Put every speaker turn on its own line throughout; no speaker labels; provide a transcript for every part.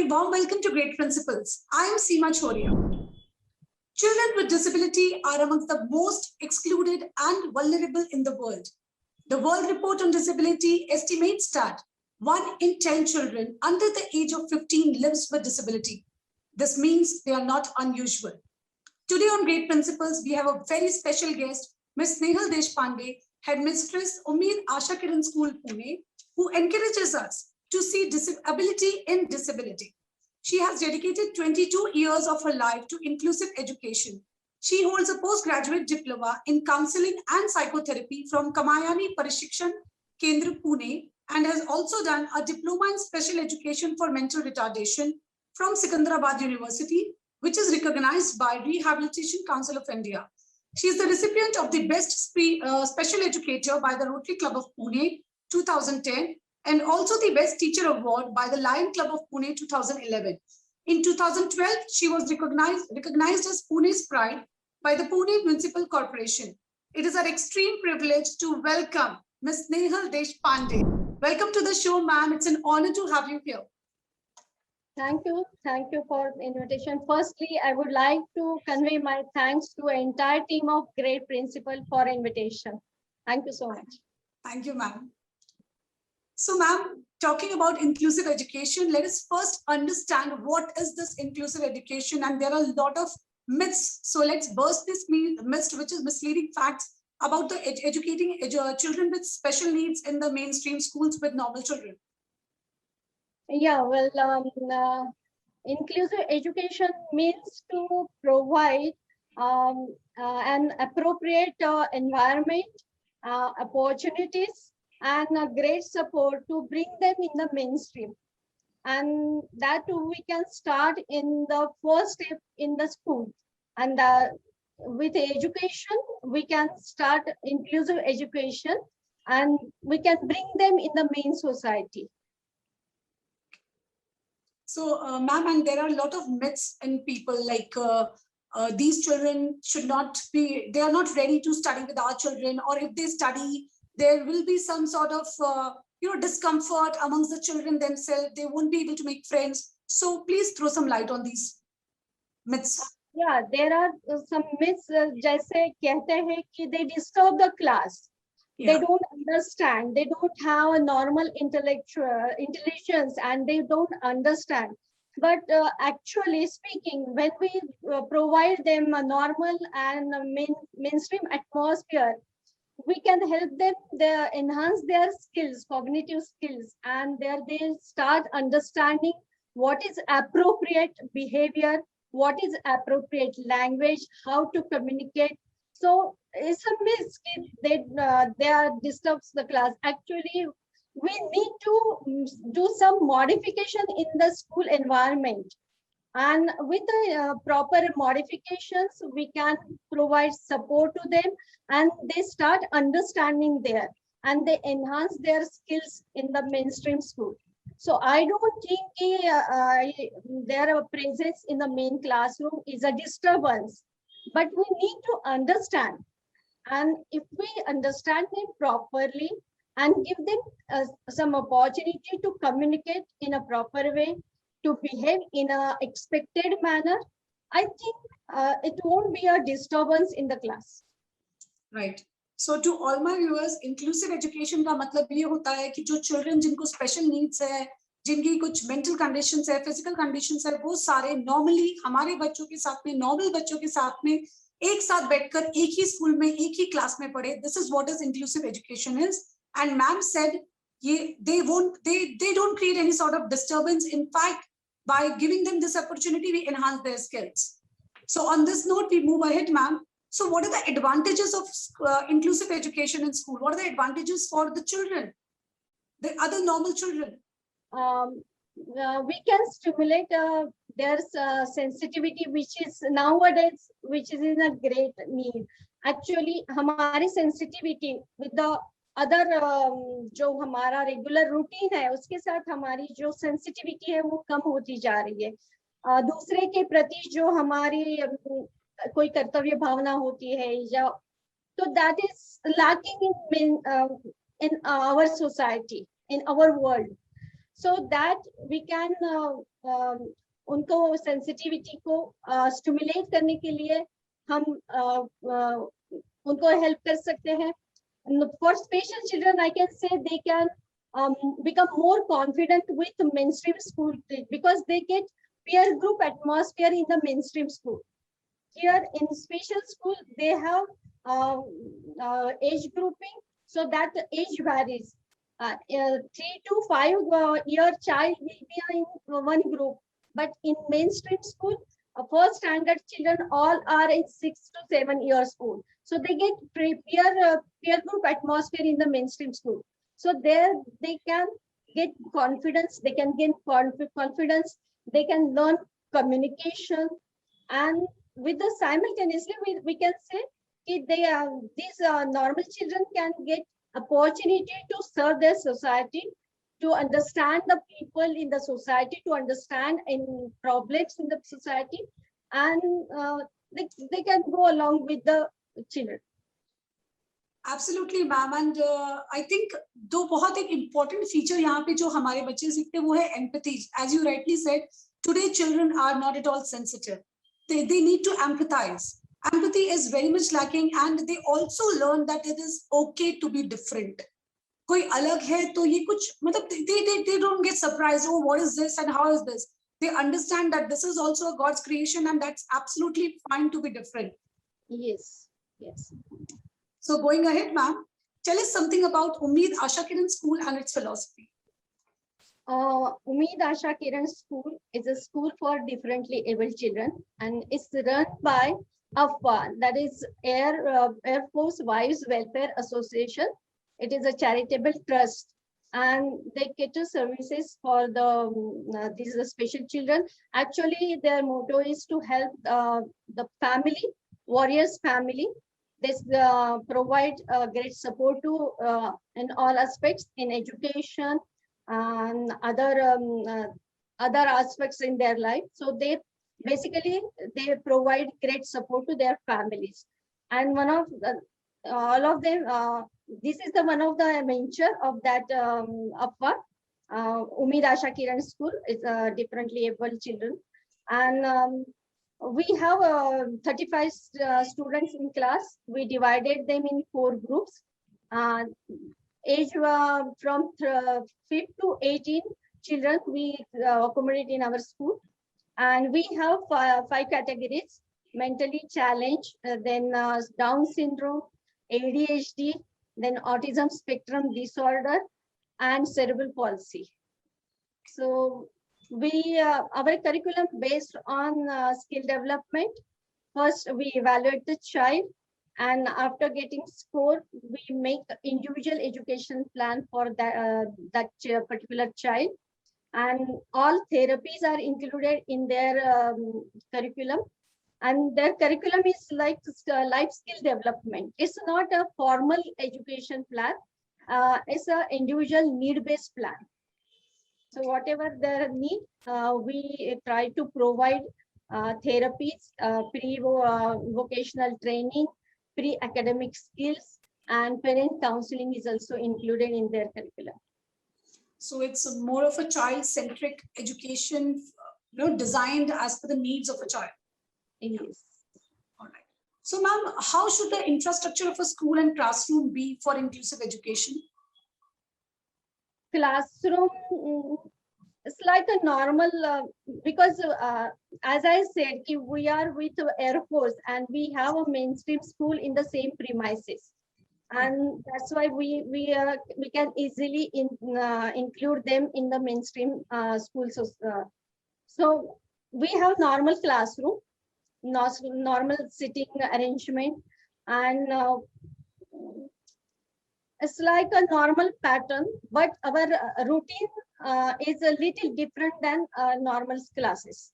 warm welcome to Great Principles. I am Seema Choria. Children with disability are amongst the most excluded and vulnerable in the world. The World Report on Disability estimates that 1 in 10 children under the age of 15 lives with disability. This means they are not unusual. Today on Great Principles, we have a very special guest, Ms. Snehal Deshpande, Headmistress, Umeed Asha Kiran School, Pune, who encourages us to see disability in disability. She has dedicated 22 years of her life to inclusive education. She holds a postgraduate diploma in counseling and psychotherapy from Kamayani Parishikshan Kendra, Pune, and has also done a diploma in special education for mental retardation from Secunderabad University, which is recognized by Rehabilitation Council of India. She is the recipient of the Best Special Educator by the Rotary Club of Pune 2010, and also the Best Teacher Award by the Lion Club of Pune 2011. In 2012, she was recognized as Pune's Pride by the Pune Municipal Corporation. It is our extreme privilege to welcome Ms. Snehal Deshpande. Welcome to the show, ma'am. It's an honor to have you here.
Thank you. Thank you for the invitation. Firstly, I would like to convey my thanks to the entire team of Great Principal for invitation. Thank you so much.
Thank you, ma'am. So, ma'am, talking about inclusive education, let us first understand what is this inclusive education, and there are a lot of myths. So let's burst this myth, which is misleading facts about the educating children with special needs in the mainstream schools with normal children.
Yeah, well, inclusive education means to provide an appropriate environment, opportunities, and a great support to bring them in the mainstream. And that we can start in the first step in the school. And with education, we can start inclusive education and we can bring them in the main society.
So, ma'am, and there are a lot of myths in people like these children should not be, they are not ready to study with our children, or if they study, there will be some sort of discomfort amongst the children themselves. They won't be able to make friends. So please throw some light on these myths.
Yeah, there are some myths. Jaise kehte hain ki they disturb the class. Yeah. They don't understand. They don't have a normal intelligence, and they don't understand. But actually speaking, when we provide them a normal and mainstream atmosphere, we can help them enhance their skills, cognitive skills, and they start understanding what is appropriate behavior, what is appropriate language, how to communicate. So it's a myth that they are disturbs the class. Actually, we need to do some modification in the school environment. And with the proper modifications, we can provide support to them, and they start understanding there, and they enhance their skills in the mainstream school. So I don't think their presence in the main classroom is a disturbance, but we need to understand. And if we understand them properly and give them some opportunity to communicate in a proper way, to behave in a expected manner, I think it won't be a disturbance in the class.
Right. So to all my viewers, inclusive education का मतलब ये होता है कि जो children जिनको special needs है, जिनकी कुछ mental conditions है, physical conditions है, वो सारे normally हमारे बच्चों के साथ में, normal बच्चों के साथ में एक साथ बैठकर एक ही स्कूल में एक ही क्लास में पढ़े. This is what is inclusive education is. And ma'am said they don't create any sort of disturbance. In fact, by giving them this opportunity, we enhance their skills. So on this note, we move ahead, ma'am. So what are the advantages of inclusive education in school? What are the advantages for the children, the other normal children?
We can stimulate their sensitivity, which is nowadays, which is in a great need. Actually, हमारी sensitivity with the other जो हमारा regular routine है उसके साथ हमारी जो sensitivity है वो कम होती जा रही है. दूसरे के प्रति जो हमारी कोई कर्तव्य भावना होती है या तो that is lacking in our society, in our world. so that we can उनको sensitivity को stimulate करने के लिए हम उनको help कर सकते हैं. For special children, I can say they can become more confident with mainstream school because they get peer group atmosphere in the mainstream school. Here in special school, they have age grouping, so that the age varies. 3 to 5 year child will be in one group, but in mainstream school, first standard children all are in 6 to 7 years old. So they get peer group atmosphere in the mainstream school. So there they can get confidence, they can gain confidence, they can learn communication, and with the simultaneously we can say these normal children can get opportunity to serve their society, to understand the people in the society, to understand in problems in the society, and they can go along with the children.
Absolutely, ma'am. And I think दो बहुत एक important feature यहाँ पे जो हमारे बच्चे सीखते हैं वो है empathy. As you rightly said, today children are not at all sensitive. They need to empathize. Empathy is very much lacking, and they also learn that it is okay to be different. कोई अलग है तो ये कुछ मतलब they don't get surprised. Oh, what is this and how is this? They understand that this is also a God's creation, and that's absolutely fine to be different.
Yes, yes.
So going ahead, ma'am, tell us something about Umeed Asha Kiran School and its philosophy.
Umeed Asha Kiran School is a school for differently able children, and it's run by AFWA, that is Air Force Wives Welfare Association. It is a charitable trust, and they cater services for these special children. Actually, their motto is to help the family, warriors family. They provide great support to in all aspects, in education and other aspects in their life. So they provide great support to their families, and all of them. This is one of the venture of that AFWA, Umeed Asha Kiran School. Is differently able children, and we have 35 students in class. We divided them in 4 groups. Age from 5 to 18 children we accommodate in our school, and we have 5 categories: mentally challenged, then Down syndrome, ADHD, then autism spectrum disorder, and cerebral palsy. So our curriculum based on skill development. First, we evaluate the child, and after getting score, we make individual education plan for that particular child, and all therapies are included in their curriculum. And their curriculum is like life skill development. It's not a formal education plan. It's an individual need-based plan. So whatever their need, we try to provide therapies, pre-vocational training, pre-academic skills, and parent counseling is also included in their curriculum.
So it's more of a child-centric education, designed as per the needs of a child.
Yes.
All right. So, ma'am, how should the infrastructure of a school and classroom be for inclusive education?
Classroom, it's like a normal, because as I said, we are with Air Force, and we have a mainstream school in the same premises. And that's why we can easily include them in the mainstream schools. So we have normal classroom, normal sitting arrangement, and it's like a normal pattern, but our routine is a little different than normal classes.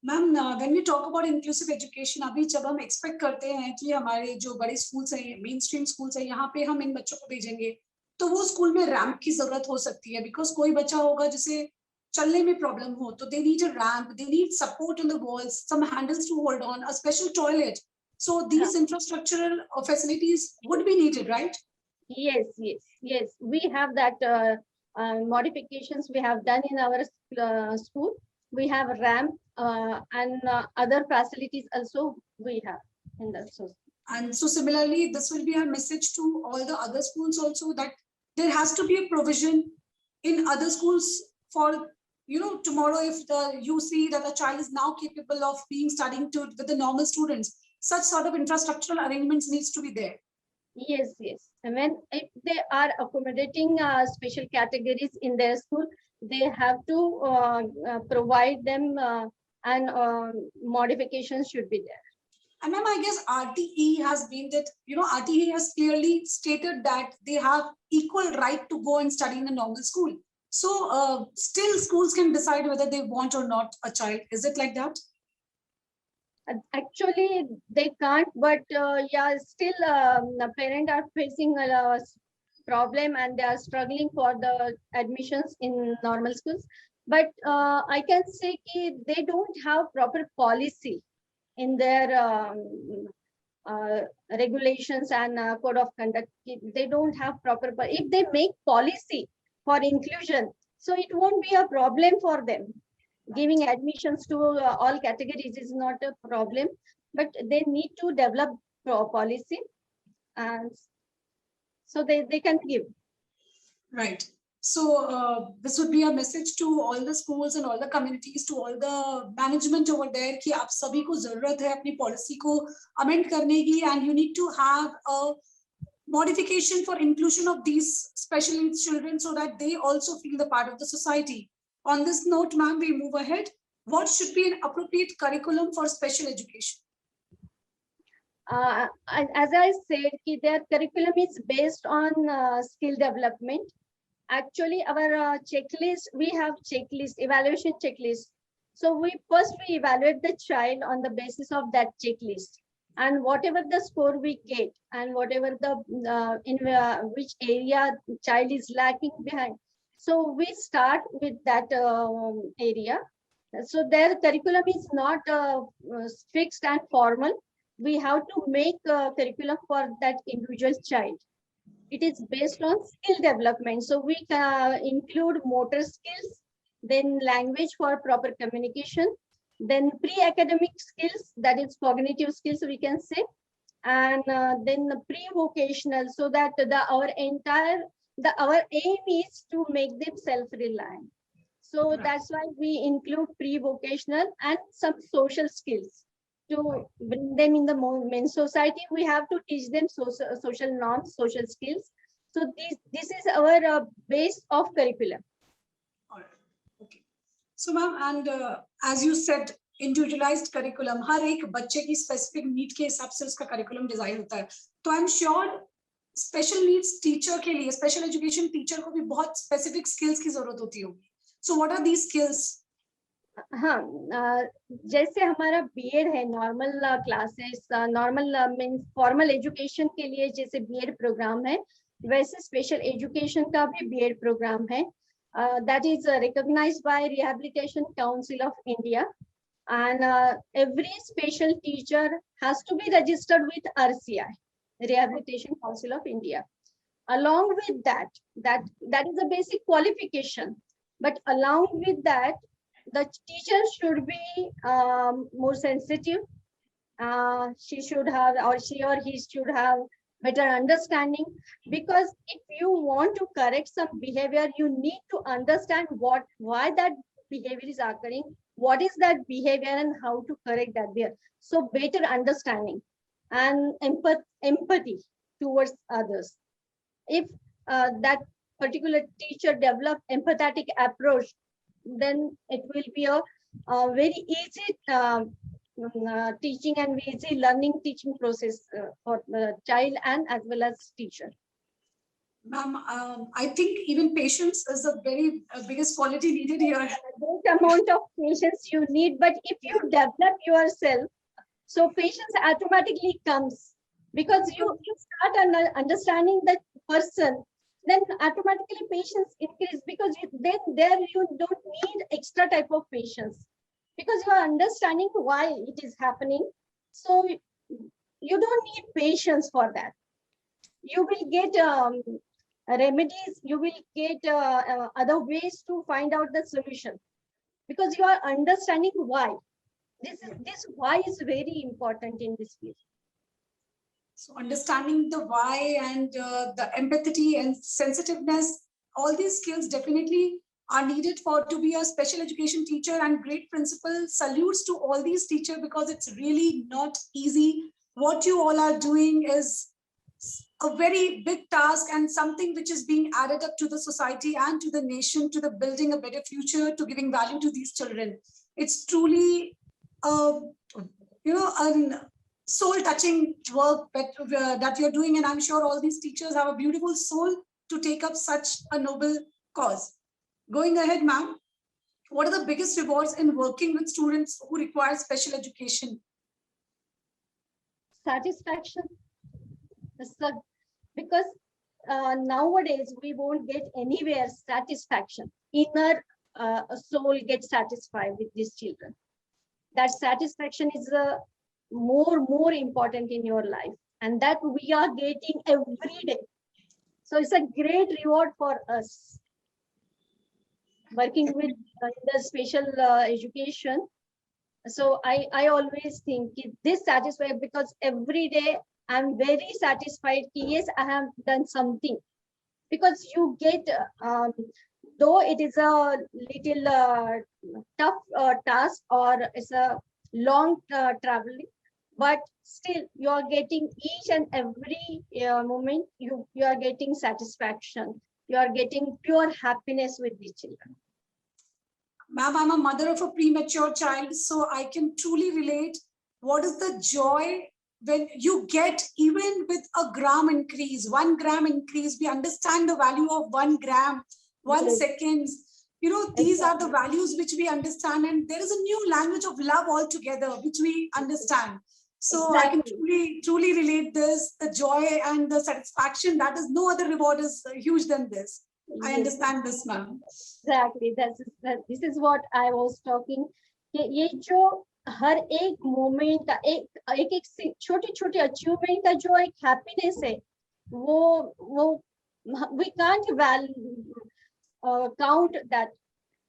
Ma'am, when we talk about inclusive education, अभी जब हम expect करते हैं कि हमारे जो बड़े schools हैं, mainstream schools हैं, यहाँ पे हम इन बच्चों को भेजेंगे, तो वो school में ramp की जरूरत हो सकती है, because कोई बच्चा होगा जिसे चलने में problem हो, तो they need a ramp, they need support on the walls, some handles to hold on, a special toilet. So these infrastructural facilities would be needed, right?
Yes. We have that modifications we have done in our school. We have ramp and other facilities also we have in the school.
And so similarly, this will be a message to all the other schools also, that there has to be a provision in other schools for, tomorrow if you see that a child is now capable of being studying with the normal students, such sort of infrastructural arrangements needs to be there.
Yes, yes. And when if they are accommodating special categories in their school, they have to provide them and modifications should be there.
And ma'am, I guess RTE has been that, RTE has clearly stated that they have equal right to go and study in a normal school. So still schools can decide whether they want or not a child. Is it like that?
Actually, they can't, but yeah, still the parents are facing a problem and they are struggling for the admissions in normal schools. But I can say they don't have proper policy in their regulations and code of conduct. They don't have proper, but if they make policy for inclusion, so it won't be a problem for them. Giving admissions to all categories is not a problem, but they need to develop policy, and so they can give.
Right. So this would be a message to all the schools and all the communities, to all the management over there, कि आप सभी को जरूरत है अपनी policy को amend करने की, and you need to have a modification for inclusion of these special needs children so that they also feel the part of the society. On this note, ma'am, we move ahead. What should be an appropriate curriculum for special education?
As I said, their curriculum is based on skill development. Actually, our checklist, we have checklist, evaluation checklist. So we evaluate the child on the basis of that checklist, and whatever the score we get, and whatever the in which area child is lacking behind, so we start with that area. So their curriculum is not fixed and formal. We have to make a curriculum for that individual child. It is based on skill development. So we include motor skills, then language for proper communication, then pre-academic skills, that is cognitive skills we can say, and then the pre-vocational, so that our aim is to make them self-reliant. So that's why we include pre-vocational and some social skills to bring them in the main society. We have to teach them social norms, social skills. So this is our base of curriculum.
All right. Okay. So ma'am, and as you said, individualized curriculum, हर एक बच्चे की specific need के हिसाब से उसका curriculum design होता है. तो I'm sure special needs teacher के लिए, special education teacher को भी बहुत specific skills की जरूरत होती होगी. So what are these skills?
हाँ, जैसे हमारा बीएड है, normal classes, normal means formal education के लिए जैसे बीएड प्रोग्राम है, वैसे स्पेशल एजुकेशन का भी बीएड प्रोग्राम है. That is recognised by rehabilitation council of India, and every special teacher has to be registered with RCI, Rehabilitation Council of India. Along with that is a basic qualification, but along with that, the teacher should be more sensitive. She should have, or she or he should have better understanding, because if you want to correct some behavior, you need to understand why that behavior is occurring, what is that behavior, and how to correct that behavior. So better understanding and empathy towards others. If that particular teacher develop empathetic approach, then it will be a very easy teaching and easy learning teaching process for the child and as well as teacher.
Ma'am, I think even patience is the very biggest quality needed here.
Great amount of patience you need, but if you develop yourself, so patience automatically comes, because you start understanding that person, then automatically patience increase, because then there you don't need extra type of patience, because you are understanding why it is happening. So you don't need patience for that. You will get remedies, you will get other ways to find out the solution, because you are understanding why. This why is very important in this field.
So understanding the why and the empathy and sensitiveness, all these skills definitely are needed for to be a special education teacher, and great principal salutes to all these teachers, because it's really not easy. What you all are doing is a very big task and something which is being added up to the society and to the nation, to the building a better future, to giving value to these children. It's truly a soul touching work that you're doing, and I'm sure all these teachers have a beautiful soul to take up such a noble cause. Going ahead, ma'am, what are the biggest rewards in working with students who require special education?
Satisfaction. Because nowadays we won't get anywhere satisfaction. Inner soul gets satisfied with these children. That satisfaction is more important in your life, and that we are getting every day. So it's a great reward for us working with the special education. So I always think this satisfied, because every day I'm very satisfied. Yes, I have done something, because you get though it is a little tough task, or it's a long traveling, but still you are getting each and every moment, you are getting satisfaction, you are getting pure happiness with the children.
Ma'am, I'm a mother of a premature child, so I can truly relate. What is the joy when you get, even with a gram increase, 1 gram increase, we understand the value of 1 gram, 1
Yes.
seconds. These are the values which we understand, and there is a new language of love altogether, which we understand. So I can truly relate this, the joy and the satisfaction. That is, no other reward is huge than this. I understand this, ma'am.
Exactly. This is what I was talking. ये जो हर एक moment का एक छोटे छोटे achievement का जो एक हैप्पीनेस है, वो we can't count that.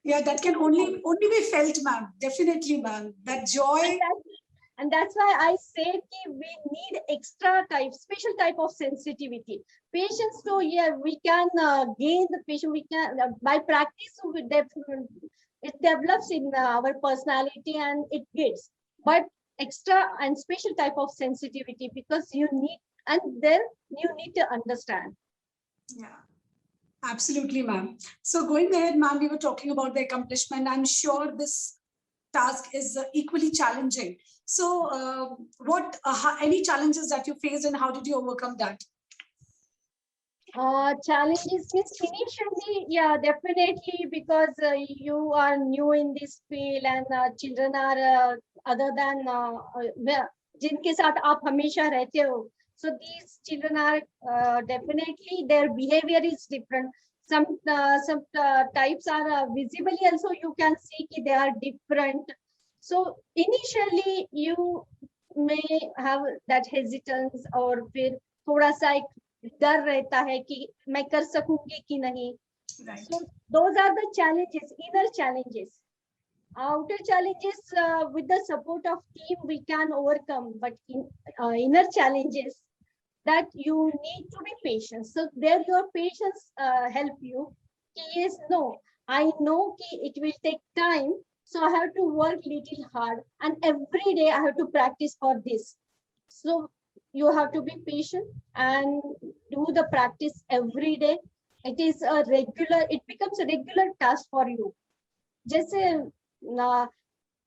Yeah, that can only be felt, ma'am. Definitely, ma'am. That joy.
And that's why I said we need extra special type of sensitivity. Patience, so yeah, we can gain the patience. We can by practice, it develops in our personality and it gets. But extra and special type of sensitivity, because you need, and then you need to understand.
Yeah. Absolutely, ma'am. So going ahead, ma'am, we were talking about the accomplishment. I'm sure this task is equally challenging. So what any challenges that you faced, and how did you overcome that?
Challenges means initially, yeah, definitely, because you are new in this field, and children are other than जिनके साथ आप हमेशा रहते हो. So these children are definitely, their behavior is different. Some types are visibly also you can see they are different. So initially you may have that hesitance, और फिर थोड़ा सा एक डर रहता है कि मैं कर सकूंगी कि नहीं.
Right.
So those are the challenges, inner challenges. Outer challenges, with the support of team we can overcome, but inner challenges, that you need to be patient. So there your patience help you. Yes, no, I know it will take time, so I have to work little hard, and every day I have to practice for this. So you have to be patient and do the practice every day. It is it becomes a regular task for you. जैसे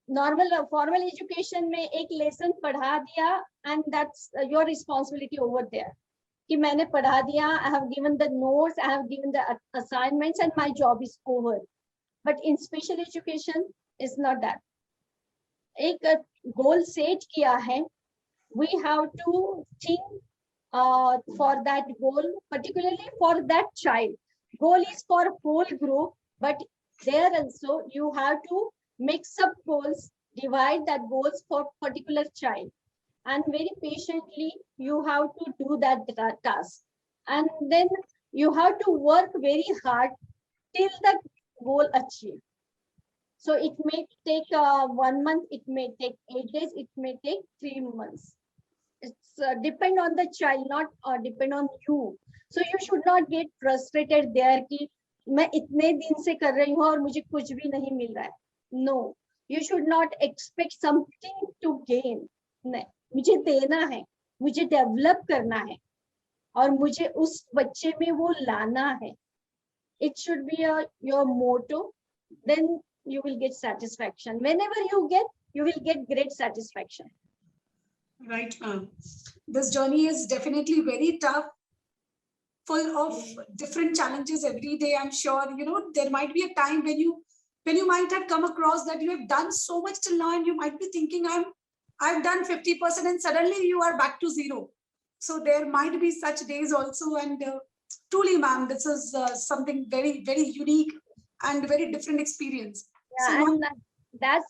normal formal education में एक lesson पढ़ा दिया, and that's your responsibility over there, कि मैंने पढ़ा दिया, I have given the notes, I have given the assignments, and my job is over. But in special education is not that. एक goal set किया है, we have to think for that goal, particularly for that child. Goal is for whole group, but there also you have to make sub goals, divide that goals for particular child, and very patiently you have to do that task. And then you have to work very hard till the goal achieved. So it may take 1 month, it may take 8 days, it may take 3 months. It's depend on the child, not depend on you. So you should not get frustrated there कि मैं इतने दिन से कर रही हूँ और मुझे कुछ भी नहीं मिल रहा है. No, you should not expect something to gain. नहीं, मुझे देना है, मुझे डेवलप करना है और मुझे उस बच्चे में वो लाना है. It should be your motto. Then you will get satisfaction. Whenever you will get great satisfaction.
Right, ma'am. This journey is definitely very tough, full of different challenges every day. I'm sure, there might be a time when you might have come across that you have done so much till now, and you might be thinking, I've done 50%, and suddenly you are back to zero. So there might be such days also. And truly, ma'am, this is something very, very unique and very different experience.
Yeah,
So,
and that's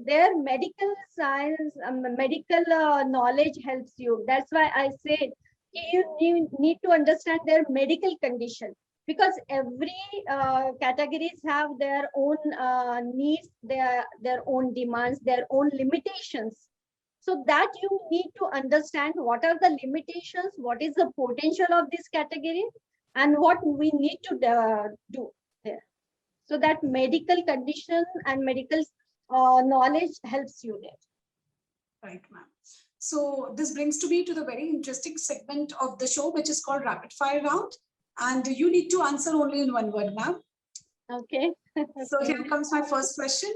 their medical science, medical knowledge helps you. That's why I said you need to understand their medical condition, because every categories have their own needs, their own demands, their own limitations. So that you need to understand what are the limitations, what is the potential of this category, and what we need to do there. So that medical condition and medical knowledge helps you there.
right, ma'am. So this brings to me to the very interesting segment of the show, which is called Rapid Fire Round. And you need to answer only in one word, ma'am.
Okay.
So here comes my first question.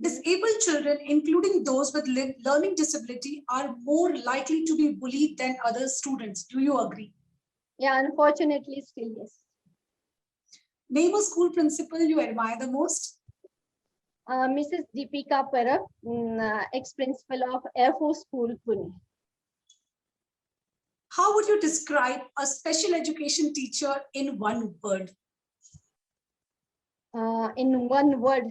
Disabled children, including those with learning disability, are more likely to be bullied than other students. Do you agree?
Yeah, unfortunately, still yes.
Name a school principal you admire the most.
Mrs. Deepika Parab, ex-principal of Air Force School, Pune.
How would you describe a special education teacher in one word?
In one word,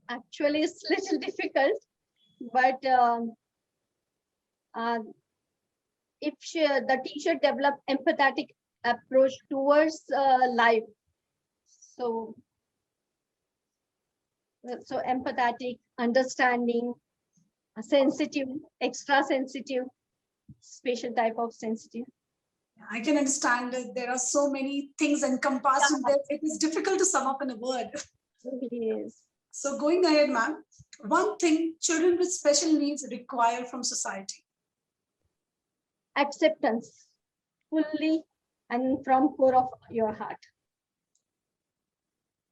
actually it's little difficult, but if the teacher develop empathetic approach towards life, so empathetic, understanding, sensitive, extra sensitive, special type of sensitive.
I can understand that there are so many things encompassed in there. It is difficult to sum up in a word.
Yes.
So going ahead, ma'am, one thing children with special needs require from society.
Acceptance, fully and from core of your heart.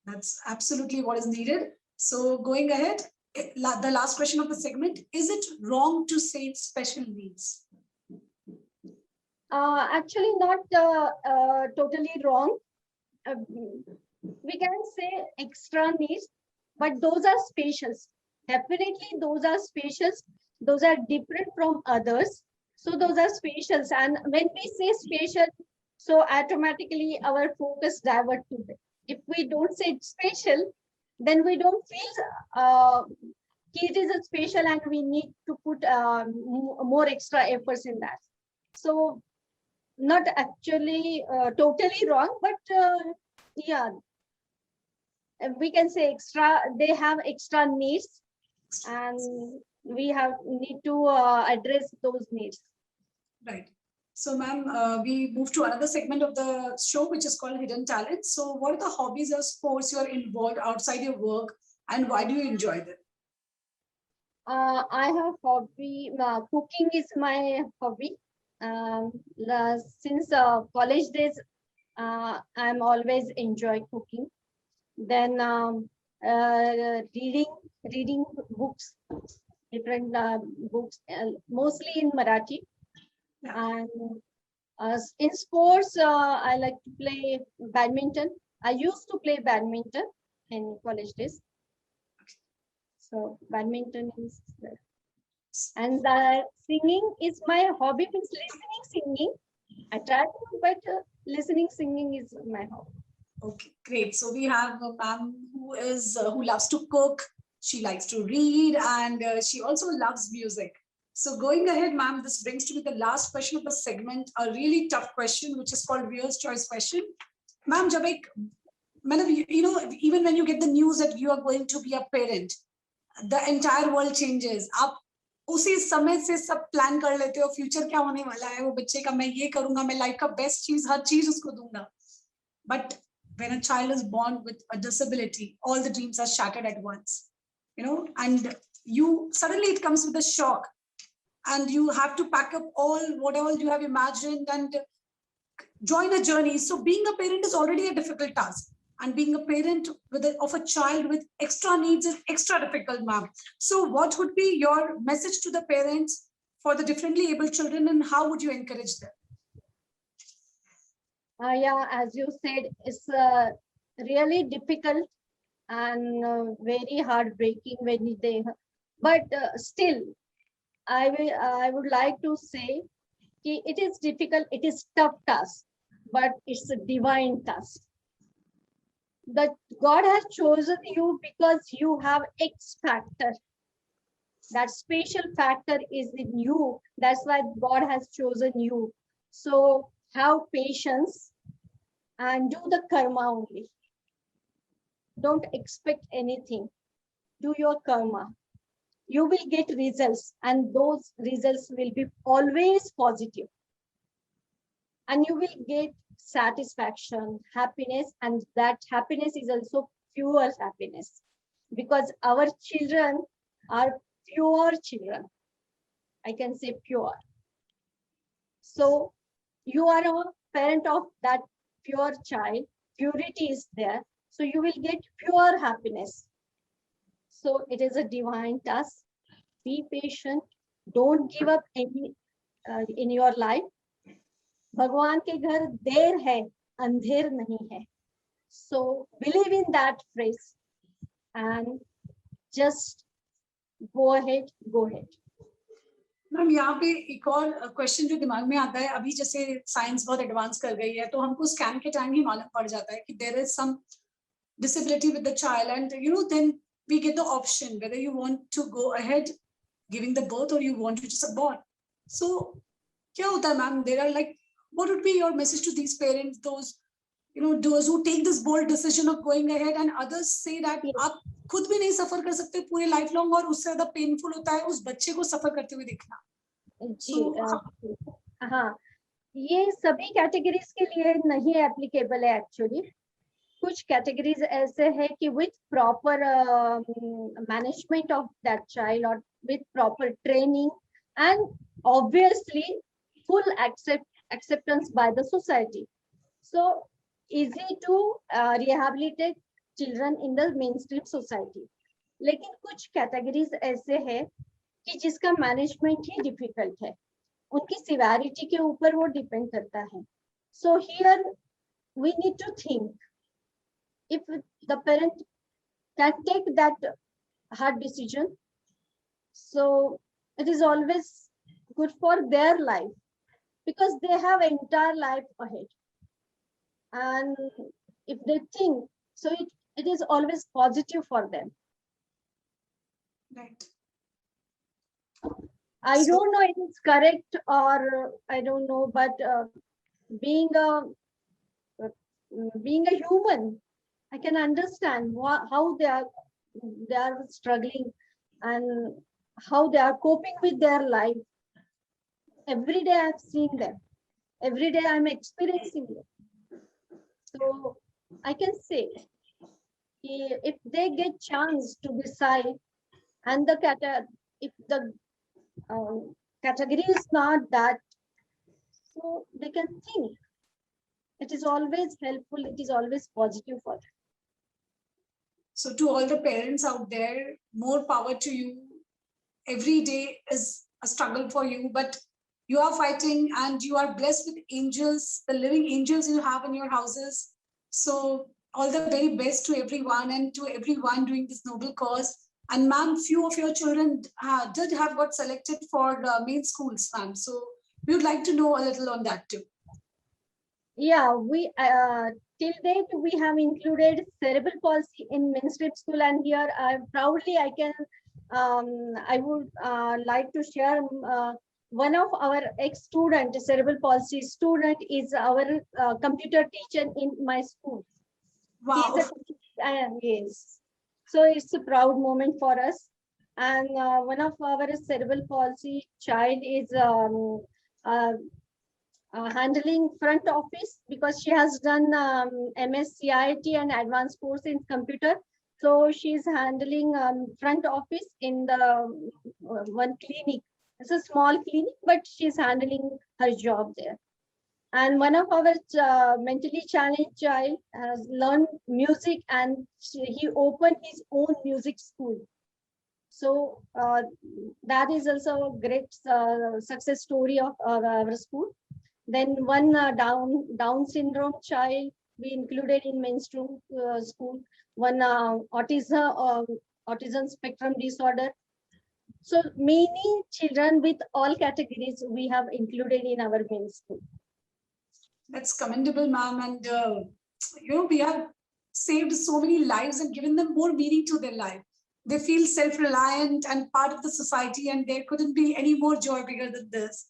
That's absolutely what is needed. So going ahead, the last question of the segment, is it wrong to say special needs?
Actually, not totally wrong. We can say extra needs, but those are special. Definitely, those are special. Those are different from others. So those are special. And when we say special, so automatically our focus divert to them. If we don't say special, then we don't feel it is a special and we need to put more extra efforts in that. So not actually totally wrong, but yeah, we can say extra, they have extra needs and we need to address those needs.
Right. So ma'am, we move to another segment of the show, which is called Hidden Talent. So what are the hobbies or sports you are involved outside your work, and why do you enjoy them?
I have hobby, cooking is my hobby. Since college days, I'm always enjoy cooking. Then reading books, different books, mostly in Marathi. And in sports, I like to play badminton. I used to play badminton in college days. So badminton is there. And singing is my hobby, means listening, singing. I try to, but listening, singing is my hobby.
Okay, great. So we have a ma'am who loves to cook. She likes to read, and she also loves music. So going ahead, ma'am, this brings to me the last question of the segment, a really tough question, which is called Viewer's Choice question. Ma'am, जब एक मतलब you know, even when you get the news that you are going to be a parent, the entire world changes. आप उसी समय से सब plan कर लेते हो, फ्यूचर क्या होने वाला है, वो बच्चे का मैं ये करूंगा, मैं लाइफ का बेस्ट चीज, हर चीज उसको दूंगा. But when a child is born with a disability, all the dreams are shattered at once, you know, and you suddenly it comes with a shock, and you have to pack up all whatever you have imagined and join a journey. So being a parent is already a difficult task, and being a parent of a child with extra needs is extra difficult, ma'am. So what would be your message to the parents for the differently able children, and how would you encourage them?
Yeah, as you said, it's really difficult and very heartbreaking when they, but still, I would like to say it is difficult, it is tough task, but it's a divine task. That God has chosen you because you have X factor. That special factor is in you. That's why God has chosen you. So have patience and do the karma only. Don't expect anything. Do your karma. You will get results, and those results will be always positive. And you will get satisfaction, happiness, and that happiness is also pure happiness, because our children are pure children. I can say pure. So you are a parent of that pure child. Purity is there. So you will get pure happiness. So it is a divine task. Be patient. Don't give up any in your life. भगवान के घर देर है, अंधेर नहीं है. So believe in that phrase and just go ahead, go ahead.
Ma'am यहाँ पे एक और क्वेश्चन जो दिमाग में आता है, अभी जैसे साइंस बहुत एडवांस कर गई है, तो हमको स्कैन के टाइम ही मालूम पड़ जाता है कि there is some disability with the child, and you know, then we get the option whether you want to go ahead giving the birth or you want to just abort. So क्या होता है ma'am, there are like, what would be your message to these parents, those you know, those who take this bold decision of going ahead, and others say that आप खुद भी नहीं सफर कर सकते पूरे लाइफ लॉन्ग, और उससे ज्यादा पेनफुल होता है उस बच्चे को सफर करते हुए देखना.
जी हाँ, ये सभी कैटेगरीज के लिए नहीं एप्लीकेबल है एक्चुअली. कुछ कैटेगरीज ऐसे है कि with proper management of that child और with proper training and obviously full acceptance by the society. So easy to rehabilitate children in the mainstream society. लेकिन कुछ कैटेगरीज ऐसे है कि जिसका मैनेजमेंट ही डिफिकल्ट है, उनकी सिवियरिटी के ऊपर वो डिपेंड करता है. So here we need to think if the parent can take that hard decision, so it is always good for their life, because they have entire life ahead, and if they think so, it is always positive for them.
Right.
I don't know if it's correct or I don't know, but being a human, I can understand how they are struggling and how they are coping with their life. Every day I've seen them. Every day I'm experiencing them. So I can say, if they get chance to decide, and if the category is not that, so they can think. It is always helpful. It is always positive for them.
So to all the parents out there, more power to you. Every day is a struggle for you, but you are fighting, and you are blessed with angels, the living angels you have in your houses. So all the very best to everyone, and to everyone doing this noble cause. And ma'am, few of your children did have got selected for main schools, ma'am. So we would like to know a little on that too.
Yeah, we till date we have included cerebral palsy in mainstream school, and here proudly I can I would like to share one of our ex-student, cerebral palsy student, is our computer teacher in my school.
Wow.
Yes. So it's a proud moment for us. And one of our cerebral palsy child is handling front office because she has done MSCIT and advanced course in computer. So she's handling front office in the one clinic. It's a small clinic, but she's handling her job there. And one of our mentally challenged child has learned music, and he opened his own music school. So that is also a great success story of our school. Then one Down syndrome child we included in mainstream school. One autism spectrum disorder. So many children with all categories we have included in our main school.
That's commendable, ma'am. And, we have saved so many lives and given them more meaning to their life. They feel self-reliant and part of the society, and there couldn't be any more joy bigger than this.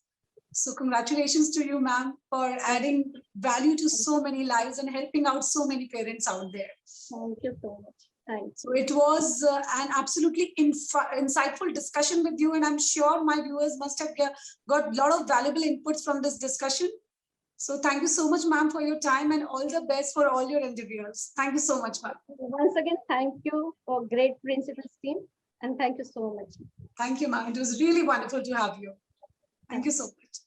So congratulations to you, ma'am, for adding value to so many lives and helping out so many parents out there.
Thank you so much. Thanks.
So it was an absolutely insightful discussion with you, and I'm sure my viewers must have got a lot of valuable inputs from this discussion. So thank you so much, ma'am, for your time, and all the best for all your endeavors. Thank you so much, ma'am.
Once again, thank you for great principals team, and thank you so much.
Thank you, ma'am. It was really wonderful to have you. Thank you so much.